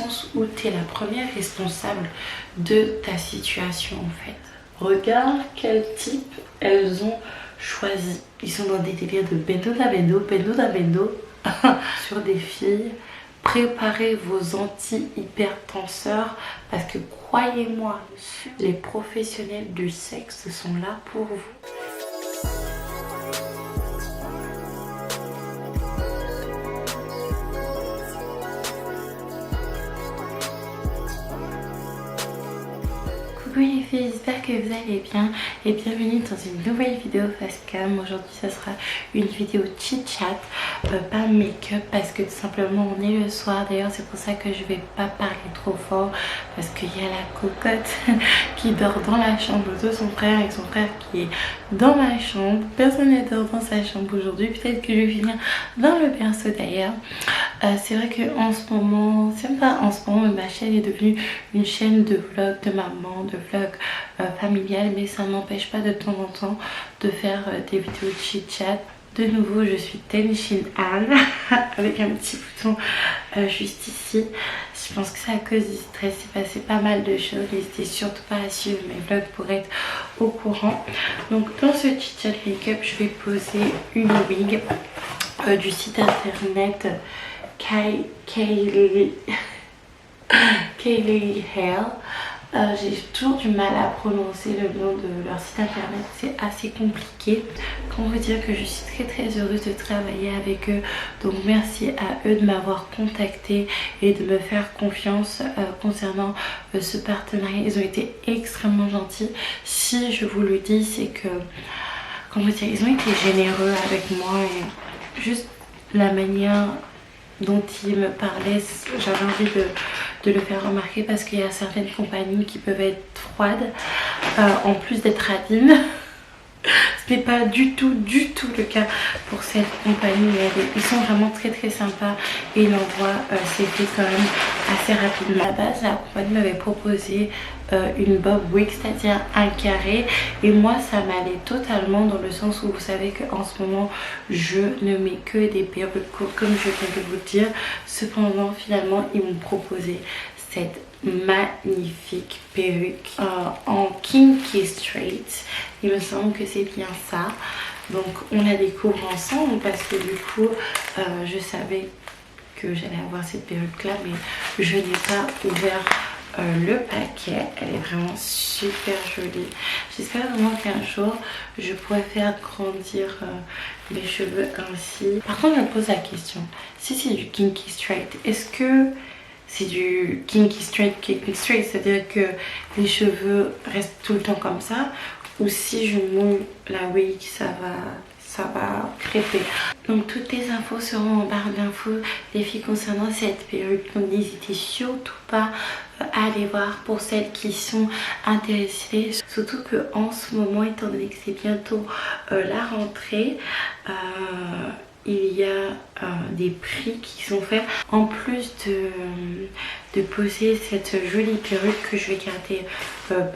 sens où tu es la première responsable de ta situation en fait. Regarde quel type elles ont choisi. Ils sont dans des délires de bendo da bendo sur des filles. Préparez vos anti-hypertenseurs parce que croyez-moi, les professionnels du sexe sont là pour vous. Coucou les filles, j'espère que vous allez bien et bienvenue dans une nouvelle vidéo face cam. Aujourd'hui ça sera une vidéo chit chat, pas make-up parce que tout simplement on est le soir. D'ailleurs c'est pour ça que je vais pas parler trop fort parce qu'il y a la cocotte qui dort dans la chambre de son frère et son frère qui est dans ma chambre. Personne ne dort dans sa chambre aujourd'hui, peut-être que je vais finir dans le berceau d'ailleurs. C'est vrai que en ce moment, c'est même pas en ce moment, ma chaîne est devenue une chaîne de vlog de maman, de vlog familial, mais ça n'empêche pas de temps en temps de faire des vidéos de chit chat. De nouveau je suis Tenchin Anne avec un petit bouton juste ici. Je pense que c'est à cause du stress, il s'est passé pas mal de choses. N'hésitez surtout pas à suivre mes vlogs pour être au courant. Donc dans ce chit chat make-up je vais poser une wig du site internet Kylie Hair. J'ai toujours du mal à prononcer le nom de leur site internet, c'est assez compliqué. Comment vous dire que je suis très heureuse de travailler avec eux. Donc merci à eux de m'avoir contacté et de me faire confiance concernant ce partenariat. Ils ont été extrêmement gentils. Si je vous le dis, c'est que, comment dire, ils ont été généreux avec moi et juste la manière dont il me parlait, j'avais envie de le faire remarquer parce qu'il y a certaines compagnies qui peuvent être froides en plus d'être radines. Ce n'est pas du tout le cas pour cette compagnie. Ils sont vraiment très sympas et l'envoi s'est fait quand même assez rapidement. À la base, la compagnie m'avait proposé une bob wig, c'est-à-dire un carré, et moi ça m'allait totalement dans le sens où vous savez qu'en ce moment je ne mets que des perruques courtes comme je viens de vous le dire. Cependant finalement ils m'ont proposé cette magnifique perruque en kinky straight. Il me semble que c'est bien ça. Donc on la découvre ensemble parce que du coup je savais que j'allais avoir cette perruque là, mais je n'ai pas ouvert le paquet. Elle est vraiment super jolie. J'espère vraiment qu'un jour je pourrai faire grandir mes cheveux ainsi. Par contre je me pose la question, si c'est du kinky straight, est-ce que c'est du kinky straight, c'est-à-dire que les cheveux restent tout le temps comme ça, ou si je mouille la wig ça va crêper. Donc toutes les infos seront en barre d'infos les filles concernant cette perruque. Donc n'hésitez surtout pas à aller voir pour celles qui sont intéressées. Surtout que en ce moment, étant donné que c'est bientôt la rentrée, il y a des prix qui sont faits. En plus de poser cette jolie perruque que je vais garder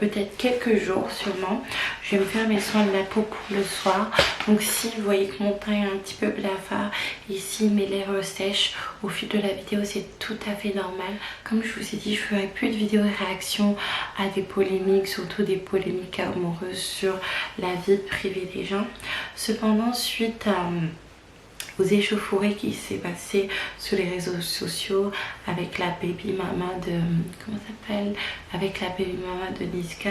peut-être quelques jours sûrement, je vais me faire mes soins de la peau pour le soir. Donc si vous voyez que mon teint est un petit peu blafard, ici mes lèvres sèches au fil de la vidéo, c'est tout à fait normal. Comme je vous ai dit, je ferai plus de vidéos de réaction à des polémiques, surtout des polémiques amoureuses sur la vie privée des gens. Cependant, suite à aux échauffourées qui s'est passé sur les réseaux sociaux avec la baby mama de, comment ça s'appelle, avec la baby mama de Niska,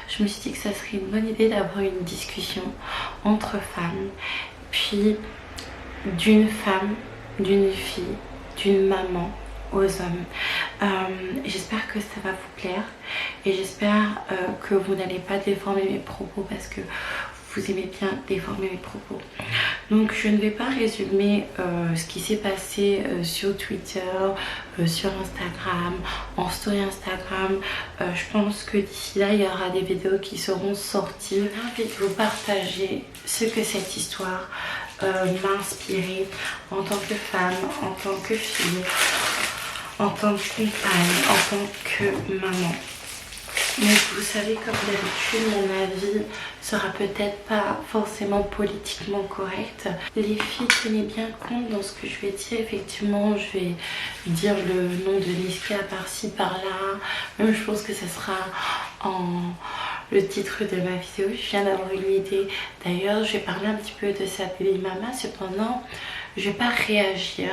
je me suis dit que ça serait une bonne idée d'avoir une discussion entre femmes, puis d'une femme, d'une fille, d'une maman aux hommes. J'espère que ça va vous plaire et j'espère que vous n'allez pas déformer mes propos parce que vous aimez bien déformer mes propos. Donc je ne vais pas résumer ce qui s'est passé sur Twitter, sur Instagram, en story Instagram. Je pense que d'ici là il y aura des vidéos qui seront sorties. J'ai envie de vous partager ce que cette histoire m'a inspiré en tant que femme, en tant que fille, en tant que compagne, en tant que maman. Mais vous savez, comme d'habitude, mon avis sera peut-être pas forcément politiquement correct. Les filles, tenez bien compte dans ce que je vais dire. Effectivement, je vais dire le nom de Niska par-ci, par-là. Même je pense que ça sera le titre de ma vidéo. Je viens d'avoir une idée. D'ailleurs, je vais parler un petit peu de Sabili Mama. Cependant, je vais pas réagir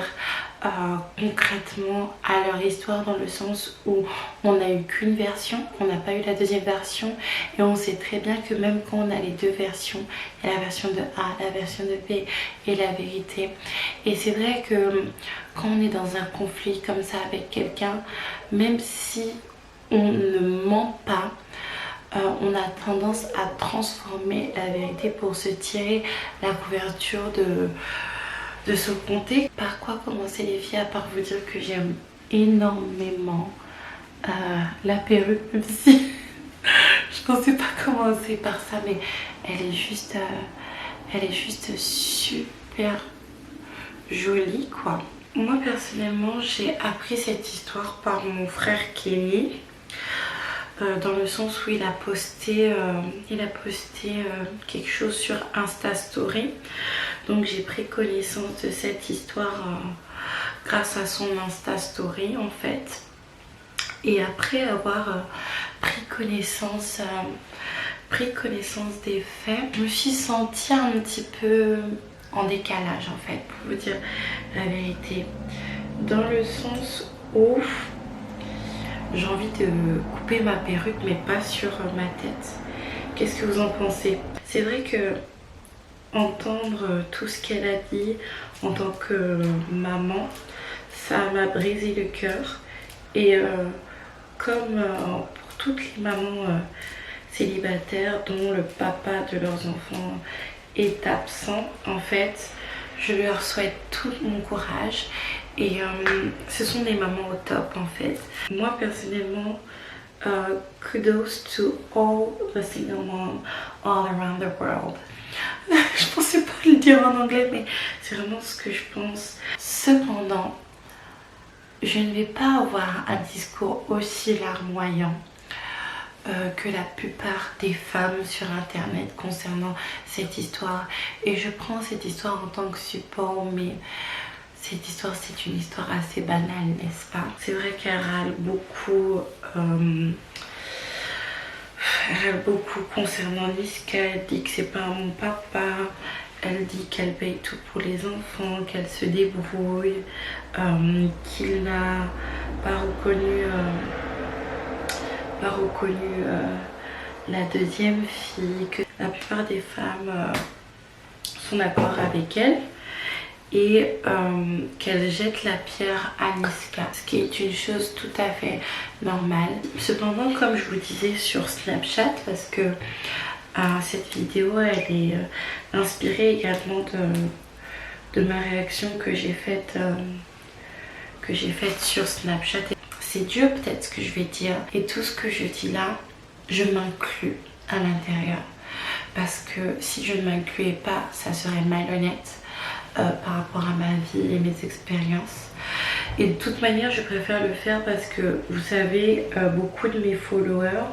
concrètement à leur histoire, dans le sens où on n'a eu qu'une version, on n'a pas eu la deuxième version, et on sait très bien que même quand on a les deux versions, il y a la version de A, la version de B et la vérité. Et c'est vrai que quand on est dans un conflit comme ça avec quelqu'un, même si on ne ment pas, on a tendance à transformer la vérité pour se tirer la couverture de se compter. Par quoi commencer les filles, à part vous dire que j'aime énormément la perruque, même si je pensais pas commencer par ça, mais elle est juste super jolie quoi. Moi personnellement, j'ai appris cette histoire par mon frère Kenny, dans le sens où il a posté quelque chose sur Insta Story. Donc j'ai pris connaissance de cette histoire grâce à son Insta Story en fait. Et après avoir pris connaissance des faits, je me suis sentie un petit peu en décalage en fait, pour vous dire la vérité. Dans le sens où j'ai envie de couper ma perruque, mais pas sur ma tête. Qu'est-ce que vous en pensez? C'est vrai que entendre tout ce qu'elle a dit en tant que maman, ça m'a brisé le cœur. Et comme pour toutes les mamans célibataires dont le papa de leurs enfants est absent, en fait, je leur souhaite tout mon courage. Et ce sont des mamans au top en fait. Moi personnellement, kudos to all the single moms all around the world. Je pensais pas le dire en anglais, mais c'est vraiment ce que je pense. Cependant, je ne vais pas avoir un discours aussi larmoyant que la plupart des femmes sur internet concernant cette histoire. Et je prends cette histoire en tant que support, mais cette histoire, c'est une histoire assez banale, n'est-ce pas? C'est vrai qu'elle râle beaucoup, concernant Niska. Elle dit que c'est pas mon papa. Elle dit qu'elle paye tout pour les enfants, qu'elle se débrouille, qu'il n'a pas reconnu, la deuxième fille, que la plupart des femmes sont d'accord avec elle. Et qu'elle jette la pierre à Niska, ce qui est une chose tout à fait normale. Cependant, comme je vous disais sur Snapchat, parce que cette vidéo elle est inspirée également de ma réaction que j'ai faite sur Snapchat. C'est Dieu peut-être ce que je vais dire, et tout ce que je dis là, je m'inclus à l'intérieur, parce que si je ne m'incluais pas, ça serait malhonnête par rapport à ma vie et mes expériences. Et de toute manière, je préfère le faire parce que vous savez, beaucoup de mes followers,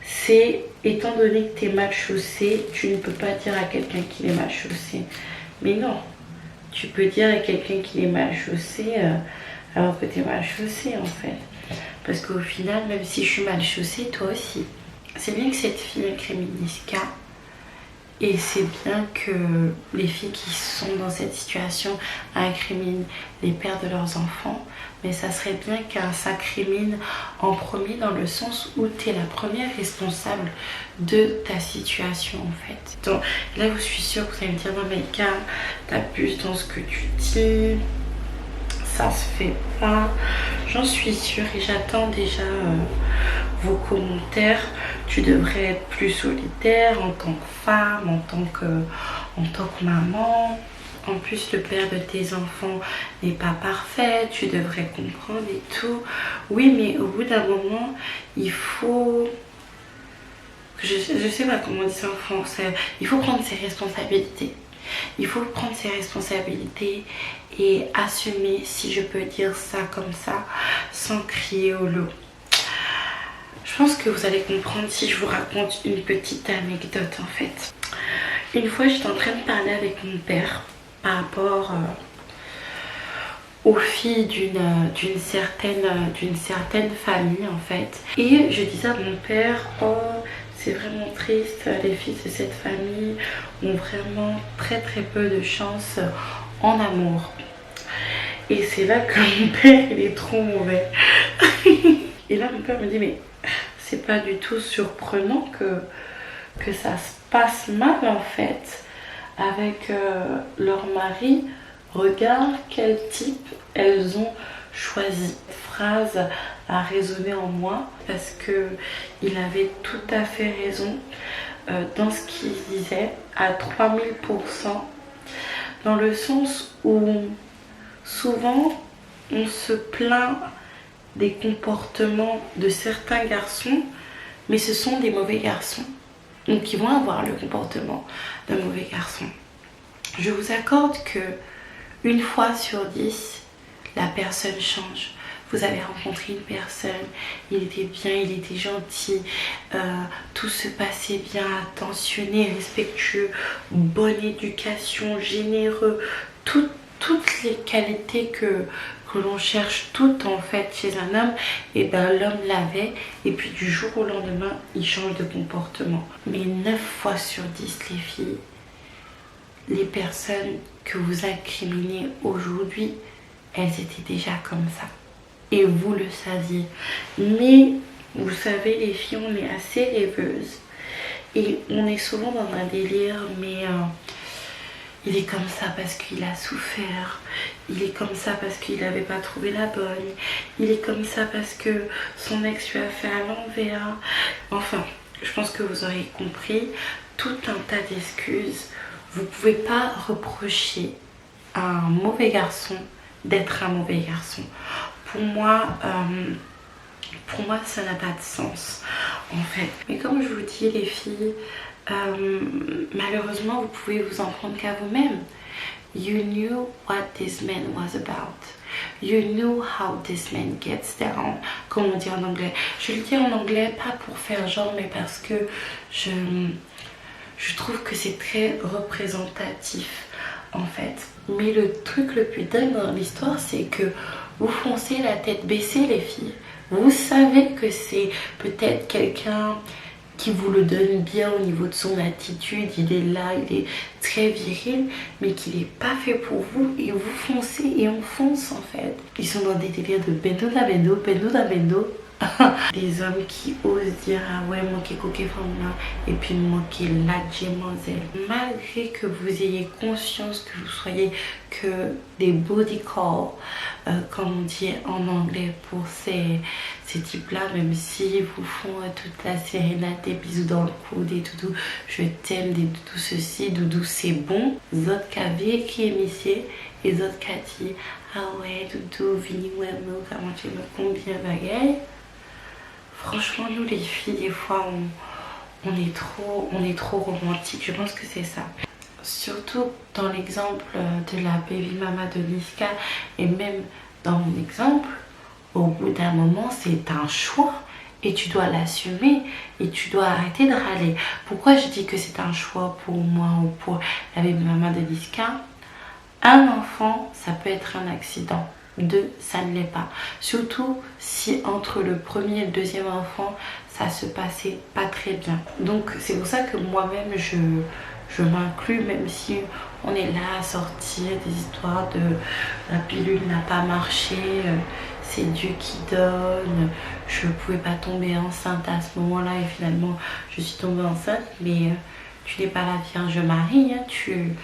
c'est étant donné que tu es mal chaussé, tu ne peux pas dire à quelqu'un qu'il est mal chaussé. Mais non, tu peux dire à quelqu'un qu'il est mal chaussé alors que tu es mal chaussé en fait. Parce qu'au final, même si je suis mal chaussée, toi aussi. C'est bien que cette fille incrimine Niska. Et c'est bien que les filles qui sont dans cette situation incriminent les pères de leurs enfants. Mais ça serait bien qu'un s'incrimine en premier, dans le sens où tu es la première responsable de ta situation en fait. Donc là, je suis sûre que vous allez me dire, non mais Ka, t'abuses dans ce que tu dis, ça se fait pas. J'en suis sûre et j'attends déjà vos commentaires. Tu devrais être plus solidaire en tant que femme, en tant que maman. En plus, le père de tes enfants n'est pas parfait, tu devrais comprendre et tout. Oui, mais au bout d'un moment, il faut... Je sais pas comment on dit ça en français. Il faut prendre ses responsabilités. Il faut prendre ses responsabilités et assumer, si je peux dire ça comme ça, sans crier au loup. Je pense que vous allez comprendre si je vous raconte une petite anecdote en fait. Une fois j'étais en train de parler avec mon père par rapport aux filles d'une certaine famille en fait. Et je disais à mon père, oh c'est vraiment triste, les filles de cette famille ont vraiment très peu de chance en amour. Et c'est là que mon père il est trop mauvais. Et là mon père me dit mais c'est pas du tout surprenant que ça se passe mal en fait avec leur mari. Regarde quel type elles ont choisi. Cette phrase a résonné en moi parce que il avait tout à fait raison dans ce qu'il disait à 3000%, dans le sens où souvent on se plaint des comportements de certains garçons, mais ce sont des mauvais garçons. Donc ils vont avoir le comportement d'un mauvais garçon. Je vous accorde que une fois sur 10, la personne change. Vous avez rencontré une personne, il était bien, il était gentil, tout se passait bien, attentionné, respectueux, bonne éducation, généreux, toutes les qualités que l'on cherche toutes en fait chez un homme, et ben l'homme l'avait, et puis du jour au lendemain il change de comportement. Mais 9 fois sur 10 les filles, les personnes que vous incriminez aujourd'hui, elles étaient déjà comme ça et vous le saviez. Mais vous savez les filles, on est assez rêveuses et on est souvent dans un délire, mais il est comme ça parce qu'il a souffert, il est comme ça parce qu'il n'avait pas trouvé la bonne, il est comme ça parce que son ex lui a fait à l'envers. Enfin, je pense que vous aurez compris, tout un tas d'excuses. Vous ne pouvez pas reprocher à un mauvais garçon d'être un mauvais garçon. Pour moi, ça n'a pas de sens en fait. Mais comme je vous dis les filles, malheureusement vous pouvez vous en prendre qu'à vous-même. You knew what this man was about. You knew how this man gets down. Comme on dit en anglais. Je le dis en anglais pas pour faire genre, mais parce que je trouve que c'est très représentatif en fait. Mais le truc le plus dingue dans l'histoire, c'est que vous foncez la tête baissée les filles. Vous savez que c'est peut-être quelqu'un qui vous le donne bien au niveau de son attitude, il est là, il est très viril, mais qu'il n'est pas fait pour vous, et vous foncez et on fonce en fait. Ils sont dans des délires de bendo da bendo, bendo da bendo. Des hommes qui osent dire ah ouais moi qui coquet femme là et puis moi qui la mademoiselle, malgré que vous ayez conscience que vous soyez que des body call comme on dit en anglais pour ces types là, même si vous font toute la sérénade, des bisous dans le coude et tout, je t'aime, des doudous ceci, doudou c'est bon, les autres qui avaient qui émissaient, les autres qui ont dit ah ouais doudou vini ouais moi comment tu me combien bagaille. Franchement, nous les filles, des fois, on est trop romantique. Je pense que c'est ça. Surtout dans l'exemple de la baby mama de Niska, et même dans mon exemple, au bout d'un moment, c'est un choix et tu dois l'assumer et tu dois arrêter de râler. Pourquoi je dis que c'est un choix pour moi ou pour la baby mama de Niska? Un enfant, ça peut être un accident. 2, ça ne l'est pas. Surtout si entre le premier et le deuxième enfant, ça se passait pas très bien. Donc c'est pour ça que moi-même, je m'inclus, même si on est là à sortir des histoires de la pilule n'a pas marché, c'est Dieu qui donne, je ne pouvais pas tomber enceinte à ce moment-là et finalement je suis tombée enceinte, mais tu n'es pas la Vierge Marie, hein, tu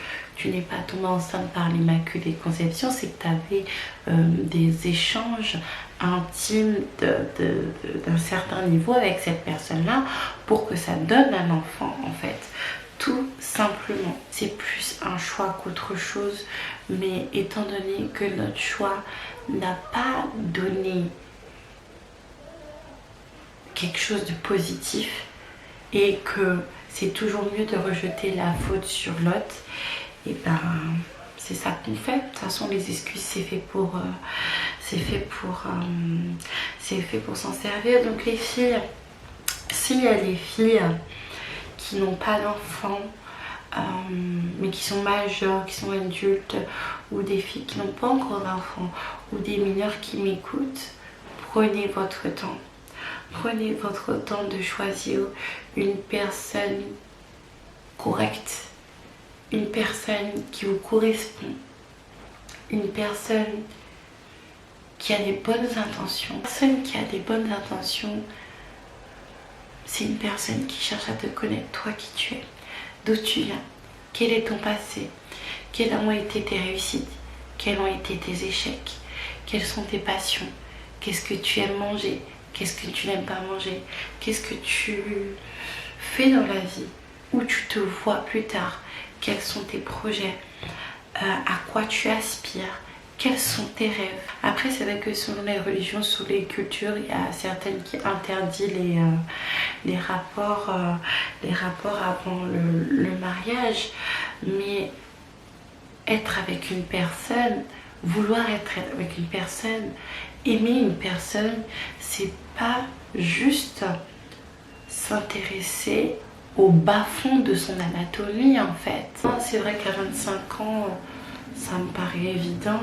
n'es pas tombée enceinte par l'Immaculée Conception, c'est que tu avais des échanges intimes d'un certain niveau avec cette personne-là pour que ça donne un enfant en fait. Tout simplement. C'est plus un choix qu'autre chose, mais étant donné que notre choix n'a pas donné quelque chose de positif et que c'est toujours mieux de rejeter la faute sur l'autre, et ben c'est ça qu'on fait. De toute façon les excuses c'est fait pour s'en servir. Donc les filles, s'il y a des filles qui n'ont pas d'enfants, mais qui sont majeures, qui sont adultes, ou des filles qui n'ont pas encore d'enfants, ou des mineurs qui m'écoutent, prenez votre temps. Prenez votre temps de choisir une personne correcte, une personne qui vous correspond, une personne qui a des bonnes intentions. Une personne qui a des bonnes intentions, c'est une personne qui cherche à te connaître, toi qui tu es, d'où tu viens, quel est ton passé, quelles ont été tes réussites, quels ont été tes échecs, quelles sont tes passions, qu'est-ce que tu aimes manger, qu'est-ce que tu n'aimes pas manger, qu'est-ce que tu fais dans la vie, où tu te vois plus tard, quels sont tes projets, à quoi tu aspires, quels sont tes rêves. Après, c'est vrai que selon les religions, selon les cultures, il y a certaines qui interdisent les rapports avant le mariage. Mais être avec une personne, vouloir être avec une personne, aimer une personne, c'est pas juste s'intéresser au bas-fond de son anatomie en fait. C'est vrai qu'à 25 ans, ça me paraît évident,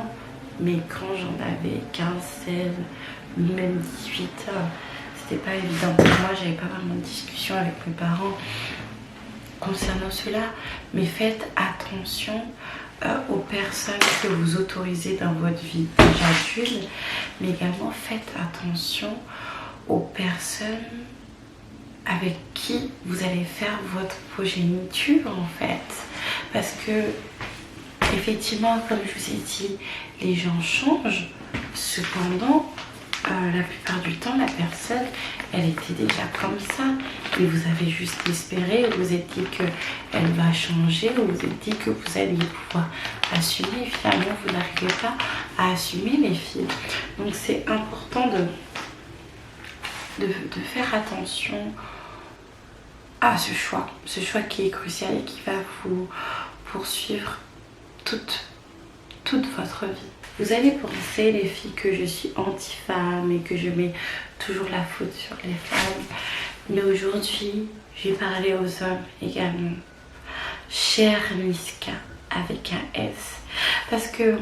mais quand j'en avais 15, 16, même 18, c'était pas évident pour moi. J'avais pas vraiment de discussion avec mes parents concernant cela, mais faites attention aux personnes que vous autorisez dans votre vie déjà d'une, mais également faites attention aux personnes avec qui vous allez faire votre progéniture en fait, parce que effectivement, comme je vous ai dit, les gens changent. Cependant, la plupart du temps, la personne, elle était déjà comme ça. Et vous avez juste espéré, vous vous êtes dit qu'elle va changer, vous vous êtes dit que vous alliez pouvoir assumer. Finalement, vous n'arrivez pas à assumer, les filles. Donc, c'est important de faire attention à ce choix qui est crucial et qui va vous poursuivre toute votre vie. Vous allez penser, les filles, que je suis anti-femme et que je mets toujours la faute sur les femmes. Mais aujourd'hui, je vais parler aux hommes également. Chère Niska, avec un S. Parce que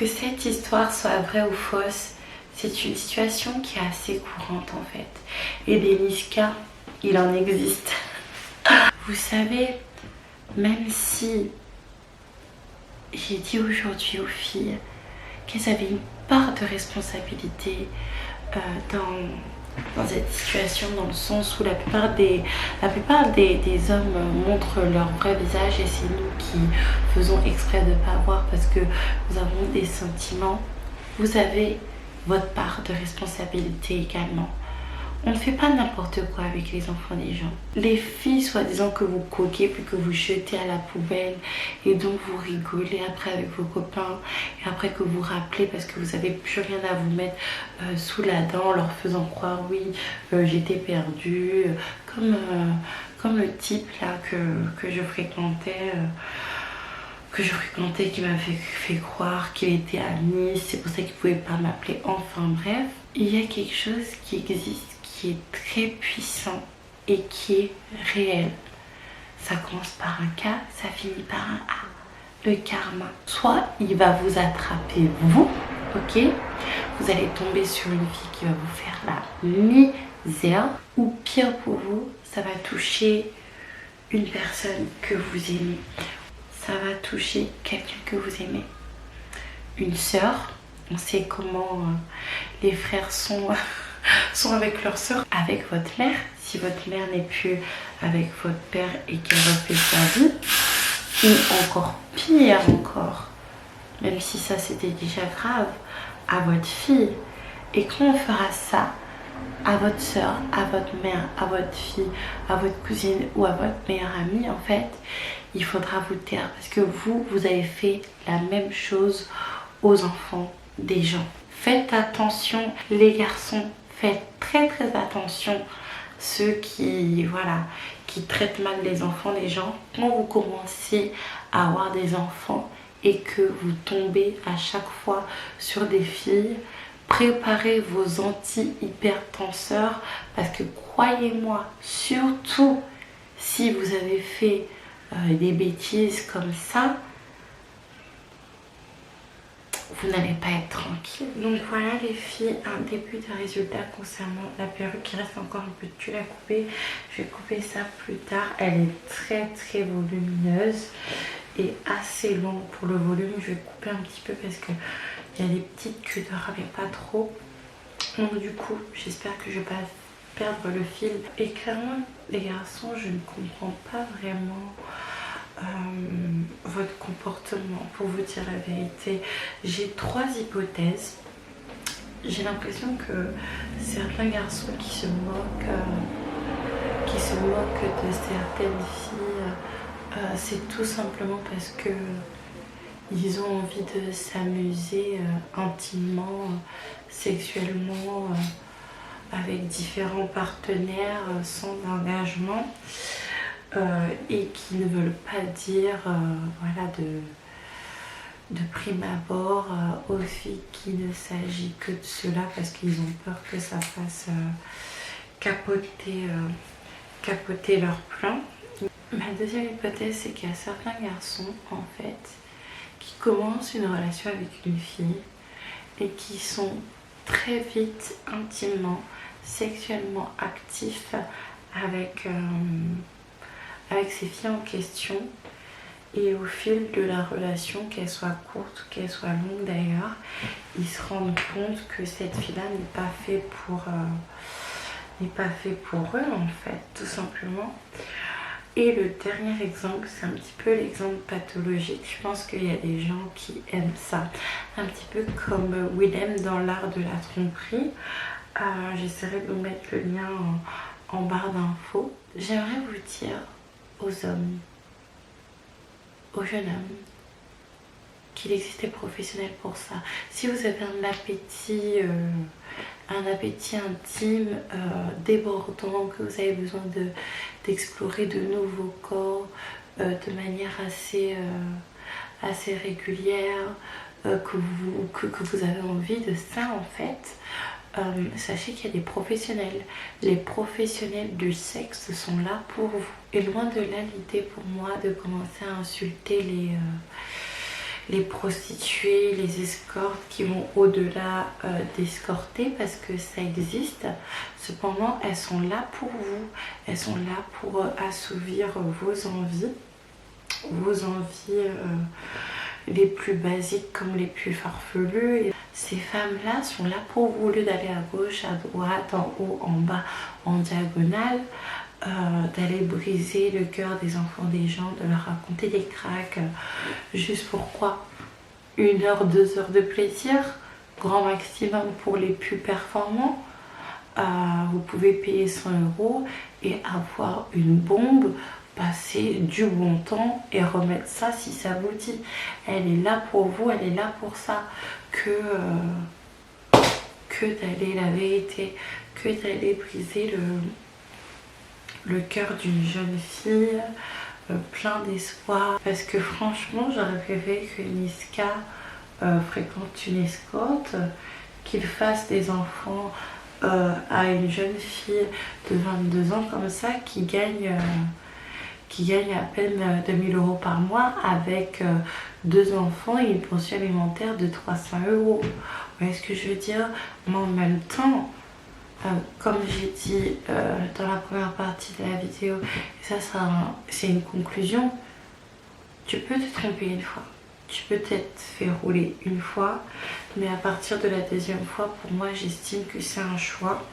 cette histoire soit vraie ou fausse, c'est une situation qui est assez courante en fait. Et des Niska, il en existe. Vous savez, même si j'ai dit aujourd'hui aux filles qu'elles avaient une part de responsabilité dans cette situation, dans le sens où la plupart des hommes montrent leur vrai visage et c'est nous qui faisons exprès de ne pas voir parce que nous avons des sentiments. Vous avez votre part de responsabilité également. On ne fait pas n'importe quoi avec les enfants des gens. Les filles, soi-disant que vous coquez puis que vous jetez à la poubelle et donc vous rigolez après avec vos copains et après que vous rappelez parce que vous n'avez plus rien à vous mettre sous la dent en leur faisant croire oui, j'étais perdue, comme le type là que je fréquentais. Qui m'a fait croire qu'il était à Nice, c'est pour ça qu'il ne pouvait pas m'appeler. Enfin bref, il y a quelque chose qui existe, qui est très puissant et qui est réel. Ça commence par un K, ça finit par un A. Le karma. Soit il va vous attraper vous, ok? Vous allez tomber sur une fille qui va vous faire la misère. Ou pire pour vous, ça va toucher une personne que vous aimez. Ça va toucher quelqu'un que vous aimez. Une sœur, on sait comment les frères sont avec leur sœur. Avec votre mère, si votre mère n'est plus avec votre père et qu'elle refait sa vie. Ou encore pire encore, même si ça c'était déjà grave, à votre fille. Et quand on fera ça à votre soeur, à votre mère, à votre fille, à votre cousine ou à votre meilleure amie, en fait, il faudra vous taire parce que vous avez fait la même chose aux enfants des gens. Faites attention, les garçons, faites très très attention, ceux qui traitent mal les enfants des gens. Quand vous commencez à avoir des enfants et que vous tombez à chaque fois sur des filles, préparez vos anti-hypertenseurs parce que croyez-moi, surtout si vous avez fait des bêtises comme ça, vous n'allez pas être tranquille. Donc voilà les filles, un début de résultat concernant la perruque. Il reste encore un peu de tulle à couper. Je vais couper ça plus tard. Elle est très volumineuse et assez longue pour le volume. Je vais couper un petit peu parce que il y a des petites queues de rat mais pas trop. Donc du coup, j'espère que je vais pas perdre le fil. Et clairement, les garçons, je ne comprends pas vraiment votre comportement. Pour vous dire la vérité, j'ai 3 hypothèses. J'ai l'impression que certains garçons qui se moquent de certaines filles, c'est tout simplement parce que ils ont envie de s'amuser intimement, sexuellement, avec différents partenaires sans engagement. Et qui ne veulent pas dire voilà, de prime abord aux filles qu'il ne s'agit que de cela parce qu'ils ont peur que ça fasse capoter leur plan. Ma deuxième hypothèse, c'est qu'il y a certains garçons en fait qui commencent une relation avec une fille et qui sont très vite intimement, sexuellement actifs avec ces filles en question, et au fil de la relation, qu'elle soit courte ou qu'elle soit longue d'ailleurs, ils se rendent compte que cette fille-là n'est pas fait pour eux en fait, tout simplement. Et le dernier exemple, c'est un petit peu l'exemple pathologique. Je pense qu'il y a des gens qui aiment ça, un petit peu comme Willem dans l'art de la tromperie. J'essaierai de vous mettre le lien en barre d'infos. J'aimerais vous dire aux hommes, aux jeunes hommes, qu'il existe des professionnels pour ça. Si vous avez un appétit intime débordant, que vous avez besoin d'explorer de nouveaux corps de manière assez régulière, que vous avez envie de ça en fait, sachez qu'il y a des professionnels. Les professionnels du sexe sont là pour vous. Et loin de là l'idée pour moi de commencer à insulter les prostituées, les escortes qui vont au-delà d'escorter, parce que ça existe. Cependant, elles sont là pour vous. Elles sont là pour assouvir vos envies les plus basiques comme les plus farfelues. Et ces femmes-là sont là pour vous, au lieu d'aller à gauche, à droite, en haut, en bas, en diagonale, d'aller briser le cœur des enfants des gens, de leur raconter des cracks, juste pourquoi 1 heure, 2 heures de plaisir, grand maximum pour les plus performants. Vous pouvez payer 100 € et avoir une bombe, passer du bon temps et remettre ça si ça vous dit. Elle est là pour vous, elle est là pour ça, que d'aller, la vérité, que d'aller briser le cœur d'une jeune fille plein d'espoir. Parce que franchement, j'aurais préféré que Niska fréquente une escorte, qu'il fasse des enfants à une jeune fille de 22 ans comme ça, qui gagne à peine 2000 € par mois, avec 2 enfants et une pension alimentaire de 300 €. Vous voyez ce que je veux dire? Mais en même temps, comme j'ai dit dans la première partie de la vidéo, et ça c'est une conclusion, tu peux te tromper une fois, tu peux t'être fait rouler une fois, mais à partir de la deuxième fois, pour moi, j'estime que c'est un choix.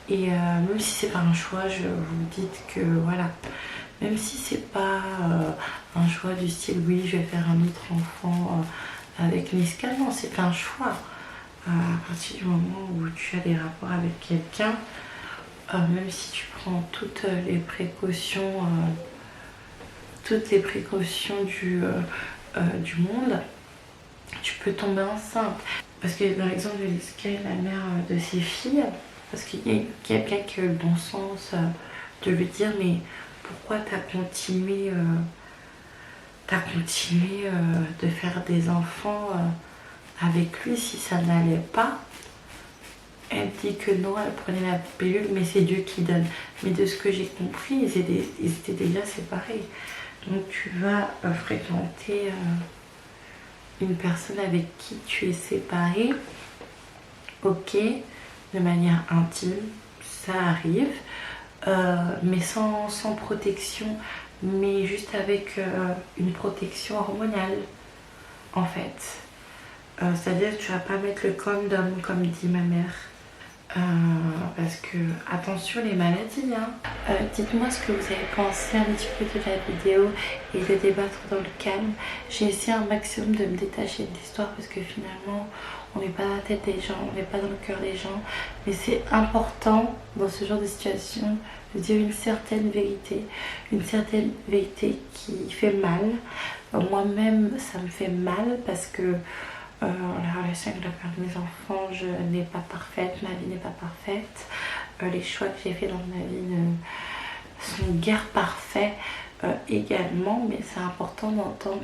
Et même si c'est pas un choix, je vous dis que voilà, même si c'est pas un choix du style oui, je vais faire un autre enfant avec Niska, non, c'est un choix. À partir du moment où tu as des rapports avec quelqu'un, même si tu prends toutes les précautions du monde, tu peux tomber enceinte. Parce que dans l'exemple de Niska, la mère de ses filles, parce qu'il y a quelqu'un qui a eu le bon sens de lui dire mais pourquoi t'as continué de faire des enfants avec lui si ça n'allait pas. Elle dit que non, elle prenait la pilule, mais c'est Dieu qui donne. Mais de ce que j'ai compris, ils étaient déjà séparés. Donc tu vas fréquenter une personne avec qui tu es séparé, ok, de manière intime, ça arrive, mais sans protection, mais juste avec une protection hormonale, en fait. C'est-à-dire que tu vas pas mettre le condom, comme dit ma mère. Parce que, attention les maladies, hein. Dites-moi ce que vous avez pensé un petit peu de la vidéo et de débattre dans le calme. J'ai essayé un maximum de me détacher de l'histoire parce que finalement on n'est pas dans la tête des gens, on n'est pas dans le cœur des gens, mais c'est important dans ce genre de situation de dire une certaine vérité qui fait mal. Moi-même ça me fait mal parce que la relation avec le père de mes enfants, je n'ai pas parfaite, ma vie n'est pas parfaite. Les choix que j'ai fait dans ma vie ne sont guère parfaits également, mais c'est important d'entendre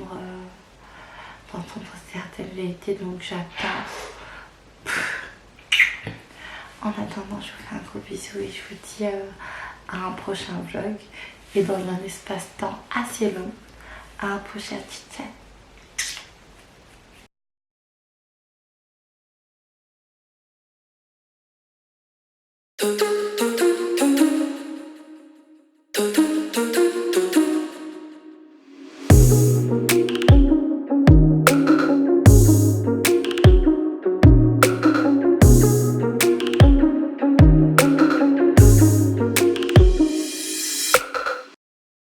certaines vérités, donc j'attends. En attendant, je vous fais un gros bisou et je vous dis à un prochain vlog et dans un espace-temps assez long, à un prochain chit-chat.